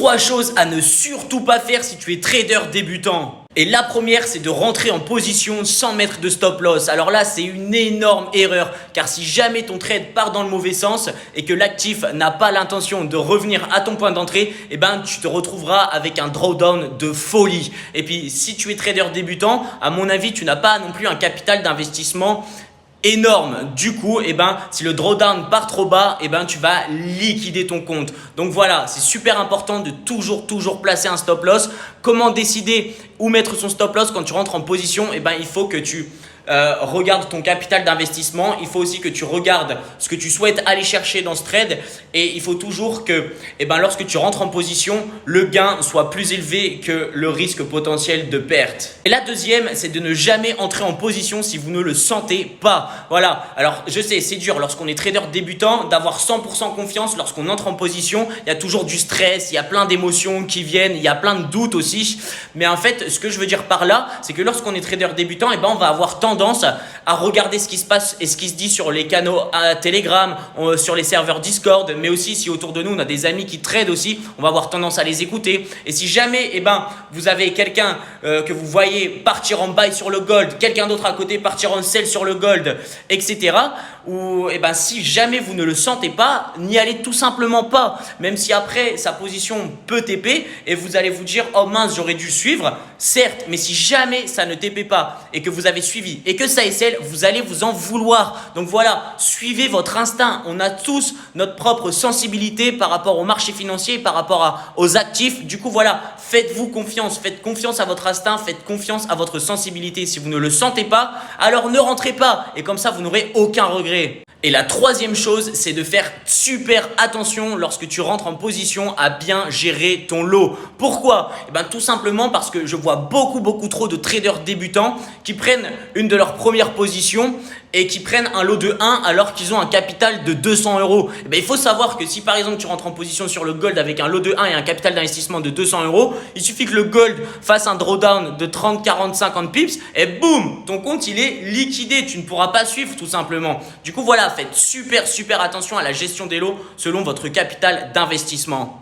3 choses à ne surtout pas faire si tu es trader débutant. Et la première, c'est de rentrer en position sans mettre de stop loss. Alors là, c'est une énorme erreur, car si jamais ton trade part dans le mauvais sens et que l'actif n'a pas l'intention de revenir à ton point d'entrée, eh ben, tu te retrouveras avec un drawdown de folie. Et puis, si tu es trader débutant, à mon avis, tu n'as pas non plus un capital d'investissement énorme. Du coup, eh ben, si le drawdown part trop bas, eh ben, tu vas liquider ton compte. Donc voilà, c'est super important de toujours placer un stop loss. Comment décider où mettre son stop loss quand tu rentres en position? Eh ben, il faut que tu regardes ton capital d'investissement. Il faut aussi que tu regardes ce que tu souhaites aller chercher dans ce trade. Et il faut toujours que eh ben, lorsque tu rentres en position, le gain soit plus élevé que le risque potentiel de perte. Et la deuxième, c'est de ne jamais entrer en position si vous ne le sentez pas. Voilà. Alors, je sais, c'est dur lorsqu'on est trader débutant d'avoir 100% confiance lorsqu'on entre en position. Il y a toujours du stress, il y a plein d'émotions qui viennent, il y a plein de doutes aussi. Mais en fait, ce que je veux dire par là, c'est que lorsqu'on est trader débutant, eh ben, on va avoir tendance à regarder ce qui se passe et ce qui se dit sur les canaux à Telegram, sur les serveurs Discord, mais aussi si autour de nous on a des amis qui tradent aussi, on va avoir tendance à les écouter. Et si jamais eh ben, vous avez quelqu'un que vous voyez partir en buy sur le gold, quelqu'un d'autre à côté partir en sell sur le gold, etc. Ou eh ben, si jamais vous ne le sentez pas, n'y allez tout simplement pas. Même si après sa position peut TP et vous allez vous dire oh mince j'aurais dû suivre, certes, mais si jamais ça ne TP pas et que vous avez suivi et que ça SL, vous allez vous en vouloir. Donc voilà, suivez votre instinct. On a tous notre propre sensibilité par rapport au marché financier, par rapport aux actifs. Du coup voilà, faites-vous confiance, faites confiance à votre instinct, faites confiance à votre sensibilité. Si vous ne le sentez pas, alors ne rentrez pas et comme ça vous n'aurez aucun regret. Et la troisième chose, c'est de faire super attention lorsque tu rentres en position à bien gérer ton lot. Pourquoi? Eh ben, tout simplement parce que je vois beaucoup trop de traders débutants qui prennent une de leurs premières positions et qui prennent un lot de 1 alors qu'ils ont un capital de 200 €. Eh ben, il faut savoir que si par exemple tu rentres en position sur le gold avec un lot de 1 et un capital d'investissement de 200 €, il suffit que le gold fasse un drawdown de 30, 40, 50 pips et boum, ton compte il est liquidé. Tu ne pourras pas suivre tout simplement. Du coup voilà, faites super attention à la gestion des lots selon votre capital d'investissement.